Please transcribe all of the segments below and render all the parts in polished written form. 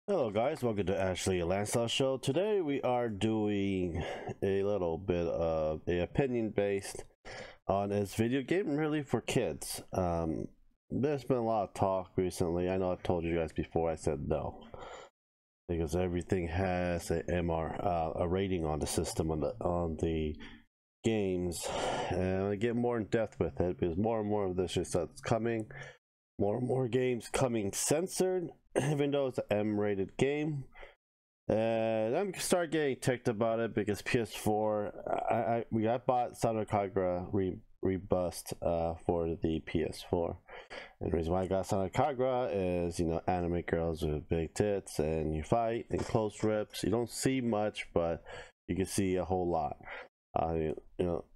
Hello guys, welcome to Ashley Lancelot Show. Today we are doing a little bit of a opinion based on is video game really for kids. There's been a lot of talk recently. I know I've told you guys before. I said no because everything has a rating on the system on the games, and I get more in depth with it because more and more of this just starts coming. More and more games coming censored, even though it's an M-rated game. And I'm start getting ticked about it because PS4. I bought Santa Kagra Rebust for the PS4, and the reason why I got Santa Kagra is anime girls with big tits and you fight and close rips. You don't see much, but you can see a whole lot.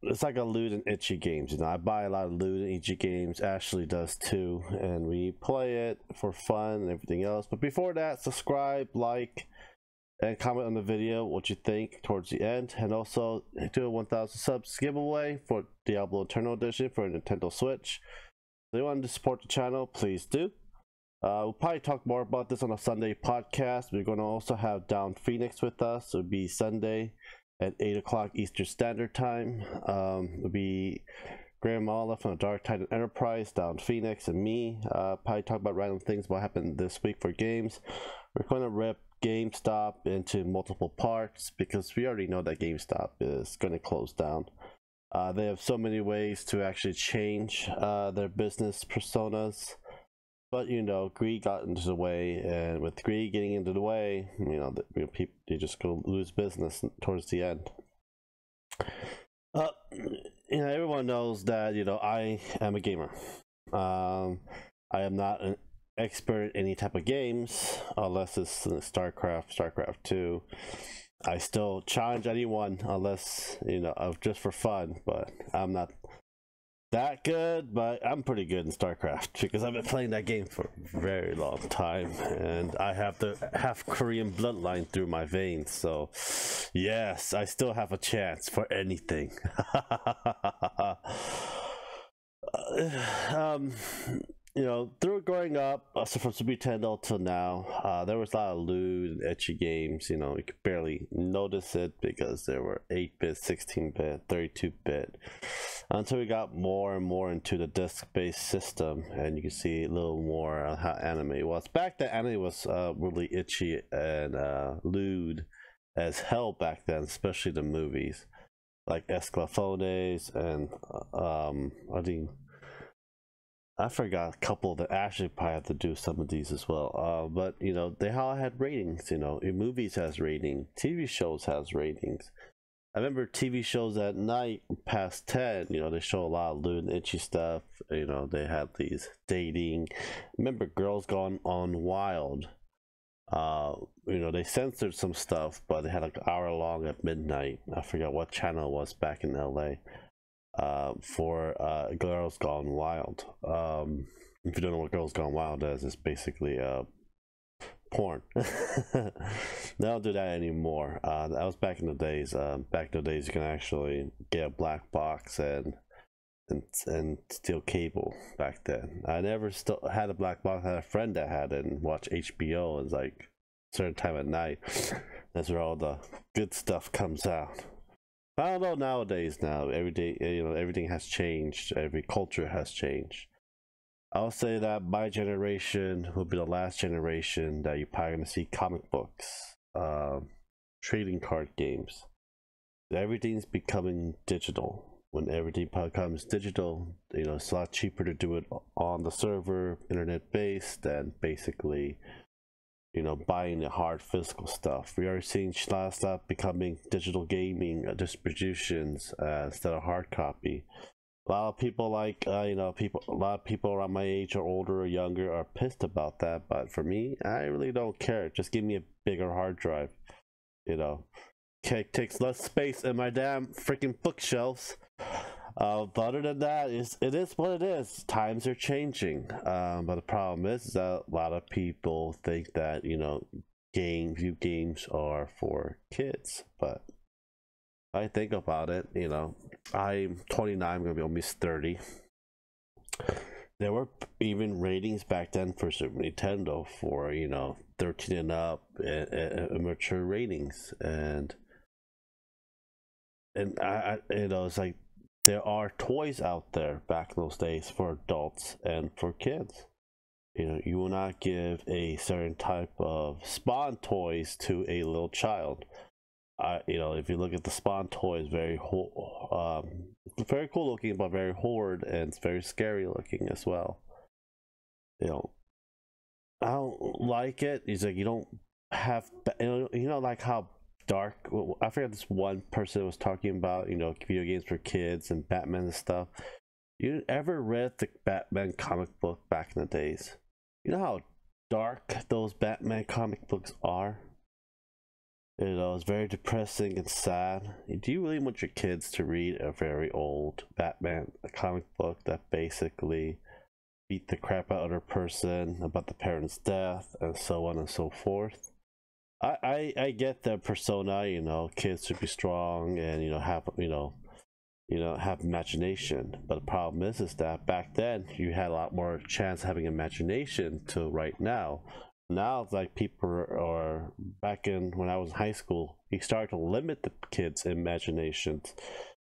It's like a lewd and itchy games. I buy a lot of lewd and itchy games. Ashley does too, and we play it for fun and everything else. But before that, subscribe, like, and comment on the video what you think towards the end, and also do a 1,000 subs giveaway for Diablo Eternal Edition for a Nintendo Switch. If you want to support the channel, please do. We'll probably talk more about this on a Sunday podcast. We're going to also have Down Phoenix with us. It'll be Sunday at 8 o'clock Eastern Standard Time. It'll be Graham Olive from the Dark Titan Enterprise, Down Phoenix, and me. Probably talk about random things what happened this week for games. We're going to rip GameStop into multiple parts because we already know that GameStop is going to close down. They have so many ways to actually change their business personas. But greed got into the way, and with greed getting into the way, people, they just go lose business towards the end. Everyone knows that I am a gamer. I am not an expert in any type of games unless it's StarCraft 2. I still challenge anyone unless just for fun, but I'm not that good, but I'm pretty good in StarCraft because I've been playing that game for a very long time, and I have the half Korean bloodline through my veins, so yes, I still have a chance for anything. Through growing up, so from Super Nintendo till now, there was a lot of lewd and etchy games. You could barely notice it because there were 8-bit, 16-bit, 32-bit, until we got more and more into the disc-based system, and you can see a little more on how anime was. Back then, anime was really itchy and lewd as hell back then, especially the movies like Esclafones and I forgot a couple that actually probably have to do some of these as well. But they all had ratings. Movies has ratings, TV shows has ratings. I remember TV shows at night past 10. They show a lot of lewd and itchy stuff. They had these dating. Remember Girls Gone on Wild. They censored some stuff, but they had like an hour long at midnight. I forgot what channel it was back in LA. For Girls Gone Wild. If you don't know what Girls Gone Wild is, it's basically porn. They don't do that anymore. That was back in the days. Back in the days, you can actually get a black box and steal cable. Back then, I never still had a black box. I had a friend that had it and watched HBO. It's like a certain time at night. That's where all the good stuff comes out. I don't know nowadays. Now every day, everything has changed. Every culture has changed. I'll say that my generation will be the last generation that you're probably gonna see comic books, trading card games. Everything's becoming digital. When everything becomes digital, it's a lot cheaper to do it on the server, internet based, than basically buying the hard physical stuff. We are seeing a lot of stuff becoming digital gaming distributions instead of hard copy. A lot of people a lot of people around my age or older or younger are pissed about that, but for me, I really don't care. Just give me a bigger hard drive. It takes less space in my damn freaking bookshelves. But other than that, it is what it is. Times are changing. But the problem is that a lot of people think that video games are for kids. But I think about it. I'm 29. I'm gonna be almost 30. there were even ratings back then for Super Nintendo for 13 and up and mature ratings, and it's like there are toys out there back in those days for adults and for kids. You will not give a certain type of Spawn toys to a little child. If you look at the Spawn toys, it's very cool looking, but very horrid, and it's very scary looking as well. I don't like it. It's like you don't have, like how dark. I forget this one person was talking about, video games for kids and Batman and stuff. You ever read the Batman comic book back in the days? You know how dark those Batman comic books are? It's very depressing and sad. Do you really want your kids to read a very old Batman comic book that basically beat the crap out of a person about the parent's death and so on and so forth? I get the persona, kids should be strong and have imagination, but the problem is that back then you had a lot more chance of having imagination to right now. Now it's like people are back in when I was in high school, you started to limit the kids' imaginations,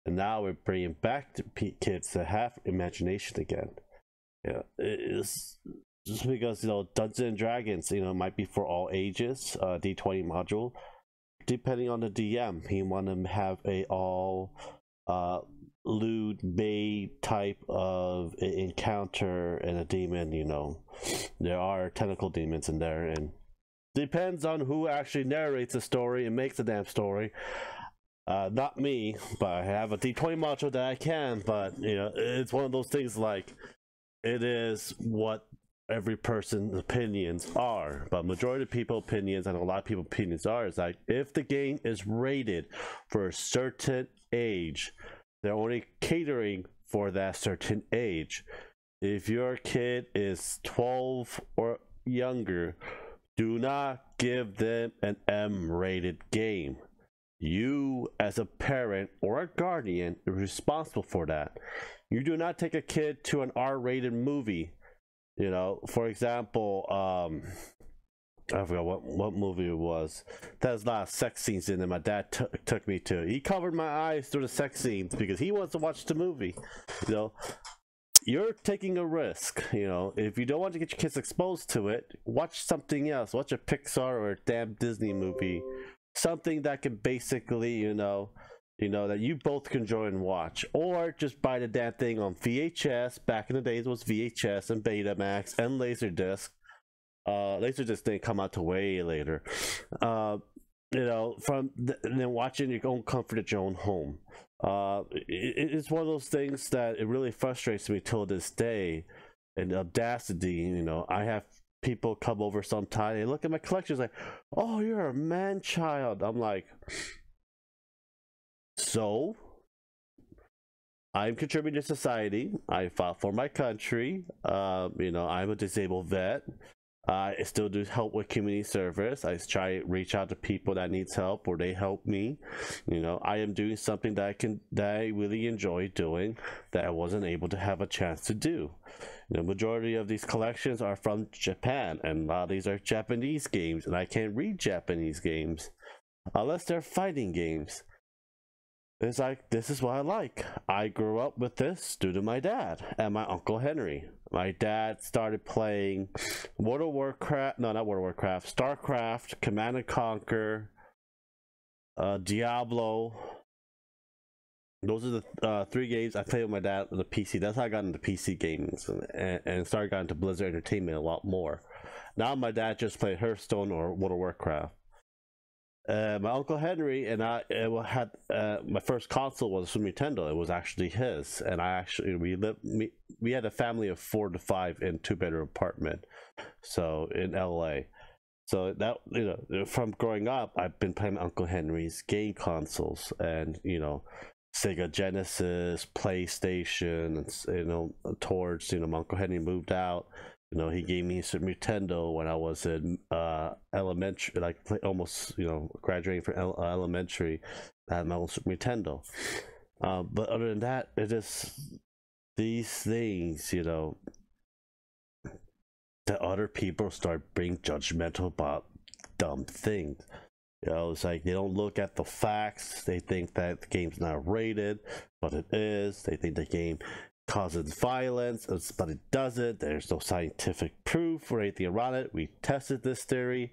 and now we're bringing back the kids to have imagination again. It's just because Dungeons and Dragons might be for all ages. D20 module, depending on the DM, he want to have a all lewd bay type of encounter and a demon. There are tentacle demons in there, and depends on who actually narrates the story and makes the damn story. Not me, but I have a D20 module that I can, but it's one of those things, like, it is what every person's opinions are, but majority of people's opinions, and a lot of people's opinions are, is like, if the game is rated for a certain age, they're only catering for that certain age. If your kid is 12 or younger, do not give them an M-rated game. You, as a parent or a guardian, are responsible for that. You do not take a kid to an R-rated movie. For example, I forgot what movie it was. There's a lot of sex scenes in it. My dad took me to. He covered my eyes through the sex scenes because he wants to watch the movie. You're taking a risk. If you don't want to get your kids exposed to it, watch something else. Watch a Pixar or a damn Disney movie. Something that can basically, that you both can enjoy and watch, or just buy the damn thing on VHS. Back in the days, it was VHS and Betamax and Laserdisc. Laserdisc didn't come out till way later. And then watching your own comfort at your own home. It's one of those things that it really frustrates me till this day. And Audacity, I have people come over sometime, they look at my collections like, oh, you're a man child. I'm like, so I'm contributing to society. I fought for my country. I'm a disabled vet. I still do help with community service. I try to reach out to people that needs help, or they help me. I am doing something that I really enjoy doing that I wasn't able to have a chance to do. The majority of these collections are from Japan, and a lot of these are Japanese games, and I can't read Japanese games unless they're fighting games. It's like, this is what I like. I grew up with this due to my dad and my Uncle Henry. My dad started playing World of Warcraft, no, not World of Warcraft, StarCraft, Command and Conquer, Diablo. Those are the 3 games I played with my dad on the PC. That's how I got into PC gaming and started getting into Blizzard Entertainment a lot more. Now my dad just played Hearthstone or World of Warcraft. My Uncle Henry and I had my first console was Super Nintendo. It was actually his, and we had a family of 4 to 5 in 2-bedroom apartment, so in LA. So that from growing up, I've been playing Uncle Henry's game consoles, and Sega Genesis, PlayStation, and towards my Uncle Henry moved out. He gave me Super Nintendo when I was in elementary, like almost graduating from elementary. I had my own Super Nintendo. But other than that, it is these things. that other people start being judgmental about dumb things. You know, it's like they don't look at the facts. They think that the game's not rated, but it is. They think the game causes violence, but it doesn't. There's no scientific proof or anything around it. We tested this theory.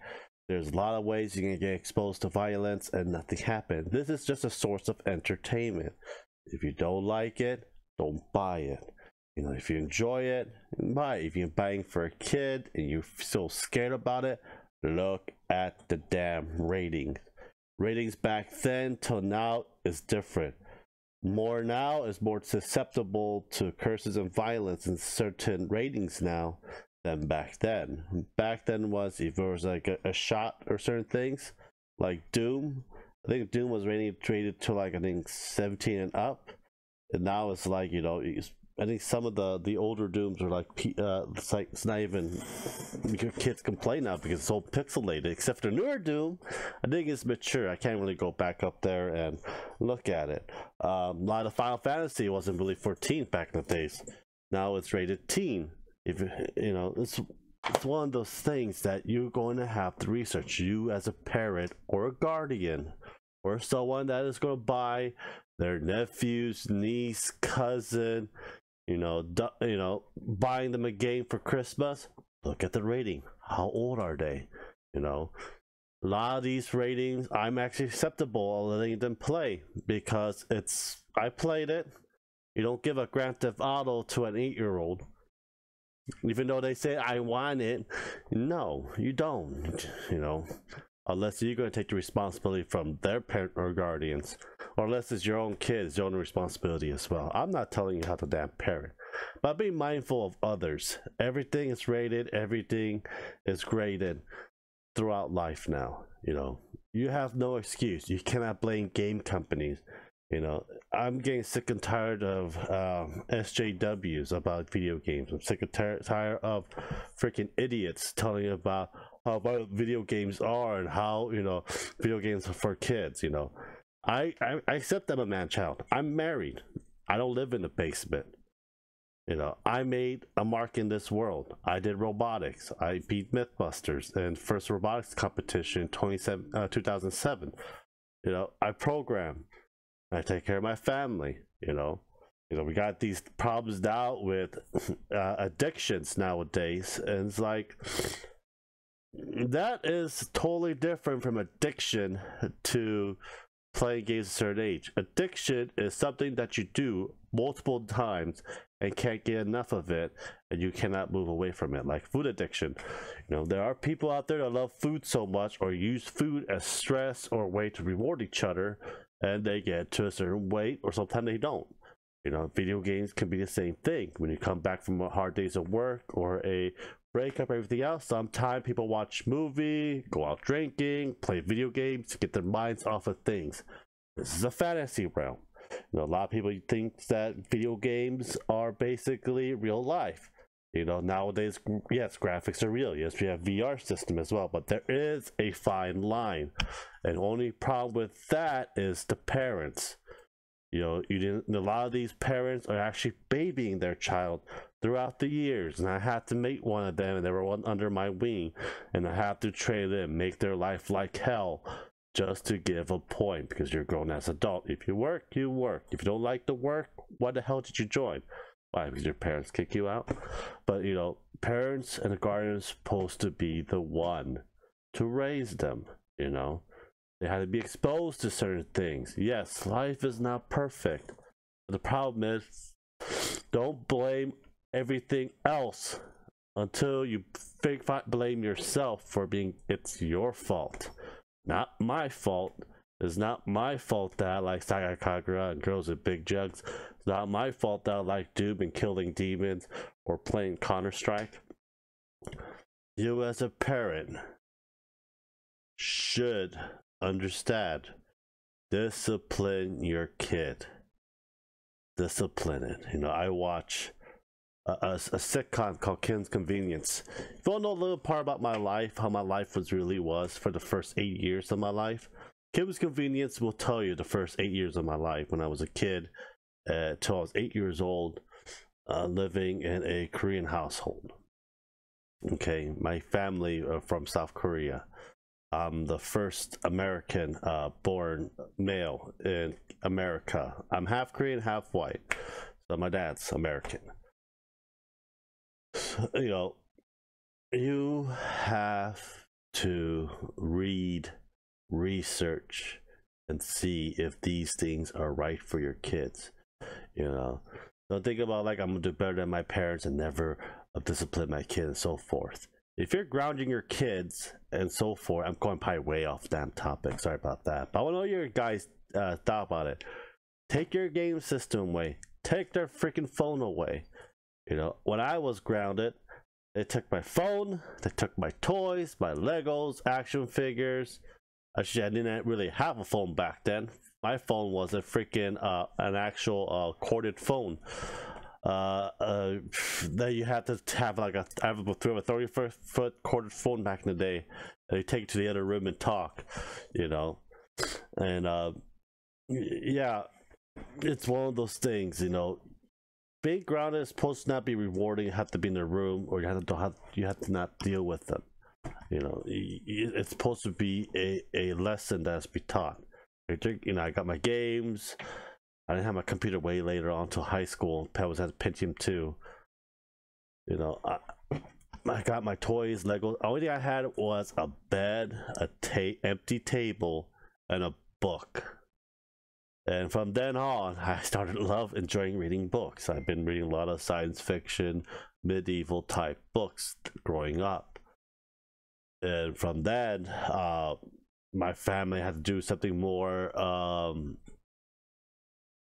There's a lot of ways you can get exposed to violence and nothing happened. This is just a source of entertainment. If you don't like it, don't buy it. You know, if you enjoy it, buy it. If you're buying for a kid and you're so scared about it, look at the damn ratings. Ratings back then till now is different. More now is more susceptible to curses and violence in certain ratings now than back then. Back then was if there was like a shot or certain things, like Doom. I think Doom was rated to like I think 17 and up, and now it's like, you know, I think some of the older Dooms are like it's like it's not even, kids complain now because it's all pixelated. Except for newer Doom, I think it's mature. I can't really go back up there and look at it. A lot of Final Fantasy wasn't really 14 back in the days. Now it's rated teen. If you know, it's one of those things that you're going to have to research. You as a parent or a guardian or someone that is going to buy their nephew's niece, cousin, you know, buying them a game for Christmas. Look at the rating. How old are they? You know, a lot of these ratings I'm actually acceptable of letting them play because I played it. You don't give a Grand Theft Auto to an 8-year-old. Even though they say I want it, no, you don't. You know, unless you're going to take the responsibility from their parent or guardians, or unless it's your own kids, your own responsibility as well. I'm not telling you how to damn parent, but be mindful of others. Everything is rated, everything is graded throughout life now. You know, you have no excuse. You cannot blame game companies. You know, I'm getting sick and tired of SJWs about video games. I'm sick and tired of freaking idiots telling you about how video games are and how, you know, video games are for kids. You know, I accept I'm a man child. I'm married. I don't live in the basement. You know, I made a mark in this world. I did robotics. I beat Mythbusters in first robotics competition in 2007. You know, I program. I take care of my family. You know, we got these problems now with addictions nowadays, and it's like that is totally different from addiction to playing games at a certain age. Addiction is something that you do multiple times and can't get enough of it, and you cannot move away from it. Like food addiction. You know, there are people out there that love food so much or use food as stress or a way to reward each other, and they get to a certain weight, or sometimes they don't. You know, video games can be the same thing. When you come back from a hard days of work or a breakup or everything else, sometimes people watch movie, go out drinking, play video games to get their minds off of things. This is a fantasy realm. You know, a lot of people think that video games are basically real life. You know, nowadays, yes, graphics are real. Yes, we have VR system as well, but there is a fine line. And only problem with that is the parents. You know, a lot of these parents are actually babying their child throughout the years, and I had to make one of them, and they were one under my wing, and I have to train them, make their life like hell, just to give a point, because you're grown as an adult. If you work, you work. If you don't like the work, why the hell did you join? Why? Because your parents kick you out? But, you know, parents and the guardians are supposed to be the one to raise them, you know. They had to be exposed to certain things. Yes, life is not perfect. But the problem is, don't blame everything else until you blame yourself for being, it's your fault. Not my fault. It's not my fault that I like Saga Kagura and girls with big jugs. It's not my fault that I like Doom and killing demons or playing Counter-Strike. You as a parent should understand. Discipline your kid. Discipline it. You know, I watch a sitcom called Kim's Convenience. If you want to know a little part about my life, how my life really was for the first 8 years of my life, Kim's Convenience will tell you the first 8 years of my life when I was a kid till I was 8 years old, living in a Korean household. Okay, my family are from South Korea. I'm the first American born male in America. I'm half Korean, half white. So my dad's American. You know, you have to read, research, and see if these things are right for your kids. You know, don't think about like I'm gonna do better than my parents and never discipline my kid and so forth. If you're grounding your kids and so forth, I'm going probably way off damn topic. Sorry about that. But I want to know your guys' thought about it. Take your game system away. Take their freaking phone away. You know, when I was grounded, they took my phone. They took my toys, my Legos, action figures. Actually, I didn't really have a phone back then. My phone was a freaking an actual corded phone. That you had to have like a 30-foot corded phone back in the day, and you take it to the other room and talk, you know. And yeah, it's one of those things, you know. Being grounded is supposed to not be rewarding. You have to be in the room, or you have to not deal with them. You know, it's supposed to be a lesson that's be taught. You know, I got my games. I didn't have my computer way later on until high school. I was at Pentium 2. You know, I got my toys, Legos. Only thing I had was a bed, empty table, and a book. And from then on, I started to enjoying reading books. I've been reading a lot of science fiction, medieval type books growing up. And from then, my family had to do something more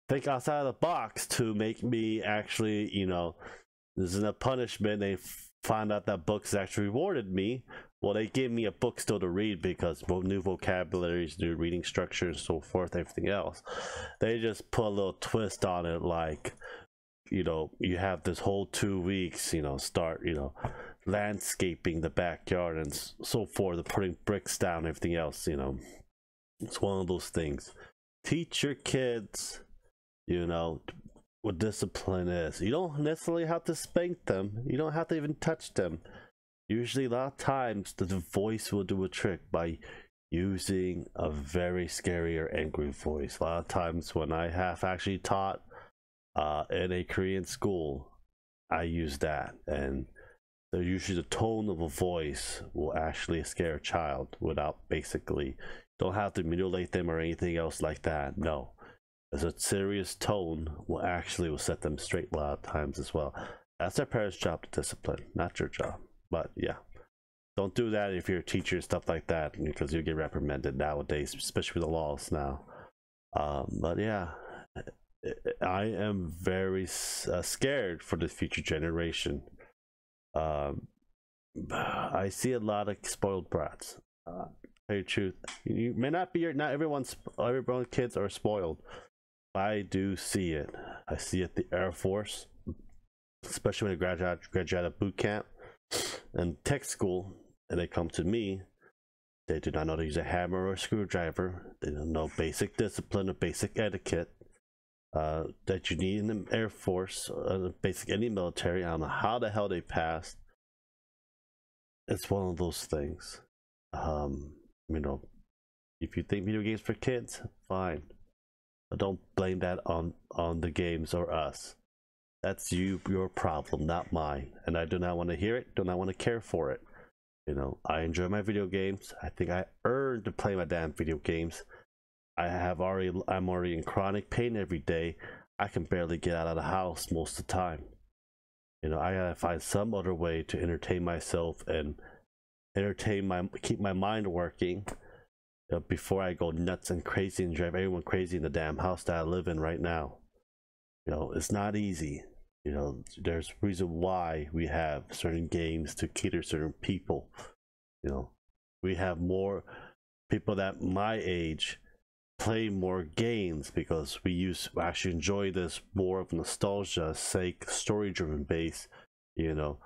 think outside of the box to make me actually, you know, this isn't a punishment. They found out that books actually rewarded me. Well, they gave me a book still to read because new vocabularies, new reading structure, and so forth, everything else. They just put a little twist on it, like, you know, you have this whole 2 weeks, you know, start, you know, landscaping the backyard and so forth, putting bricks down, everything else, you know. It's one of those things. Teach your kids, you know, what discipline is. You don't necessarily have to spank them. You don't have to even touch them. Usually a lot of times the voice will do a trick by using a very scary or angry voice. A lot of times when I have actually taught in a Korean school, I use that, and usually the tone of a voice will actually scare a child without basically, don't have to mutilate them or anything else like that. No, as a serious tone will set them straight a lot of times as well. That's their parents' job to discipline, not your job. But yeah, don't do that if you're a teacher and stuff like that, because you get reprimanded nowadays, especially with the laws now. But yeah, I am very scared for the future generation. I see a lot of spoiled brats. Tell you the truth, you may not be not everyone's kids are spoiled. I do see it. I see it at the Air Force, especially when they graduate out of boot camp and tech school, and they come to me. They do not know how to use a hammer or a screwdriver. They don't know basic discipline or basic etiquette that you need in the Air Force, basic any military. I don't know how the hell they passed. It's one of those things. You know, if you think video games for kids, fine, but don't blame that on the games or us. That's your problem, not mine. And I do not want to hear it, do not want to care for it. You know, I enjoy my video games. I think I earned to play my damn video games. I'm already in chronic pain every day. I can barely get out of the house most of the time. You know, I gotta find some other way to entertain myself and keep my mind working, you know, before I go nuts and crazy and drive everyone crazy in the damn house that I live in right now. You know, it's not easy. You know, there's a reason why we have certain games to cater certain people. You know, we have more people that my age play more games because we actually enjoy this more of nostalgia sake, story driven base. You know,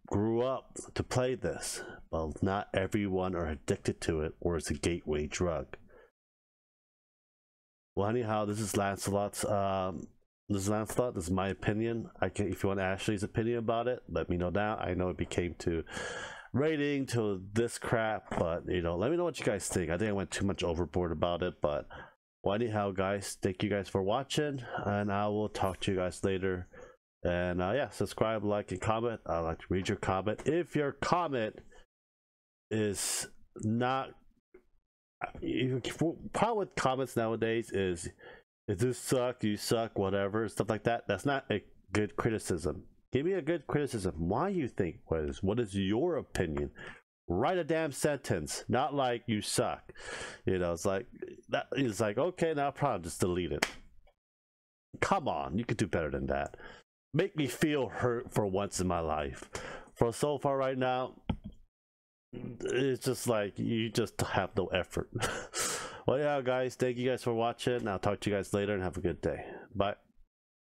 grew up to play this, but not everyone are addicted to it, or it's a gateway drug. Well, anyhow, this is Lancelot's This is Lancelot. This is my opinion. If you want Ashley's opinion about it, let me know down. I know it became to rating to this crap, but you know, let me know what you guys think. I think I went too much overboard about it, but well, anyhow, guys, thank you guys for watching, and I will talk to you guys later. And yeah, subscribe, like, and comment. I'd like to read your comment. If your comment is not, problem with comments nowadays is this suck, you suck, whatever, stuff like that. That's not a good criticism. Give me a good criticism. Why you think what is your opinion? Write a damn sentence, not like you suck. You know, it's like that. It's like, okay, now problem, just delete it. Come on, you could do better than that. Make me feel hurt for once in my life. For so far right now, it's just like you just have no effort. Well, yeah, guys, thank you guys for watching. I'll talk to you guys later and have a good day. Bye.